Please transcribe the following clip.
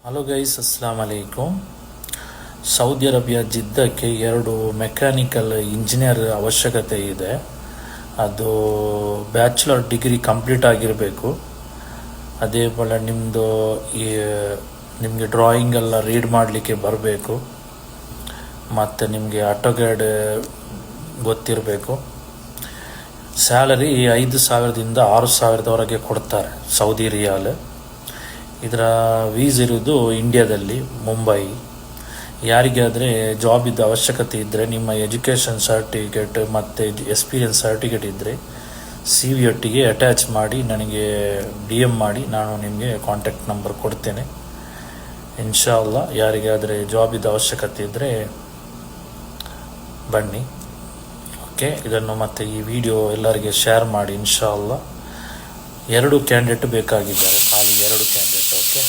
Hello guys, ಅಸ್ಸಲಾಮ್ ಅಲೈಕುಮ್. Saudi Arabia ಜಿದ್ದಕ್ಕೆ 2 ಮೆಕ್ಯಾನಿಕಲ್ ಇಂಜಿನಿಯರ್ ಅವಶ್ಯಕತೆ ಇದೆ. ಅದು ಬ್ಯಾಚುಲರ್ ಡಿಗ್ರಿ ಕಂಪ್ಲೀಟ್ ಆಗಿರಬೇಕು. ಅದೇ ಬೋಲ ನಿಮಗೆ ಡ್ರಾಯಿಂಗ್ ಎಲ್ಲ ರೀಡ್ ಮಾಡಲಿಕ್ಕೆ ಬರಬೇಕು, ಮತ್ತು ನಿಮಗೆ ಆಟೋಗ್ಯಾಡ್ ಗೊತ್ತಿರಬೇಕು. ಸ್ಯಾಲರಿ 5,000ದಿಂದ 6,000ದವರೆಗೆ ಕೊಡ್ತಾರೆ, ಸೌದಿ ರಿಯಾಲ್. ಇದರ ವೀಸ್ ಇರೋದು ಇಂಡಿಯಾದಲ್ಲಿ, ಮುಂಬೈ. ಯಾರಿಗಾದರೆ ಜಾಬಿದ್ದು ಅವಶ್ಯಕತೆ ಇದ್ದರೆ ನಿಮ್ಮ ಎಜುಕೇಷನ್ ಸರ್ಟಿಫಿಕೇಟ್ ಮತ್ತು ಎಕ್ಸ್ಪೀರಿಯನ್ಸ್ ಸರ್ಟಿಫಿಕೇಟ್ ಇದ್ದರೆ ಸಿ ವಿ ಒಟ್ಟಿಗೆ ಅಟ್ಯಾಚ್ ಮಾಡಿ ನನಗೆ DM ಮಾಡಿ, ನಾನು ನಿಮಗೆ ಕಾಂಟ್ಯಾಕ್ಟ್ ನಂಬರ್ ಕೊಡ್ತೇನೆ. ಇನ್ಶಾ ಅಲ್ಲಾ ಯಾರಿಗಾದರೆ ಜಾಬಿದ್ದು ಅವಶ್ಯಕತೆ ಇದ್ದರೆ ಬನ್ನಿ. ಓಕೆ, ಇದನ್ನು ಮತ್ತು ಈ ವಿಡಿಯೋ ಎಲ್ಲರಿಗೆ ಶೇರ್ ಮಾಡಿ. ಇನ್ಶಾ ಅಲ್ಲಾ 2 ಕ್ಯಾಂಡಿಡೇಟ್ ಬೇಕಾಗಿದ್ದಾರೆ, ಖಾಲಿ 2 ಕ್ಯಾಂಡಿಡೇಟ್. ಓಕೆ.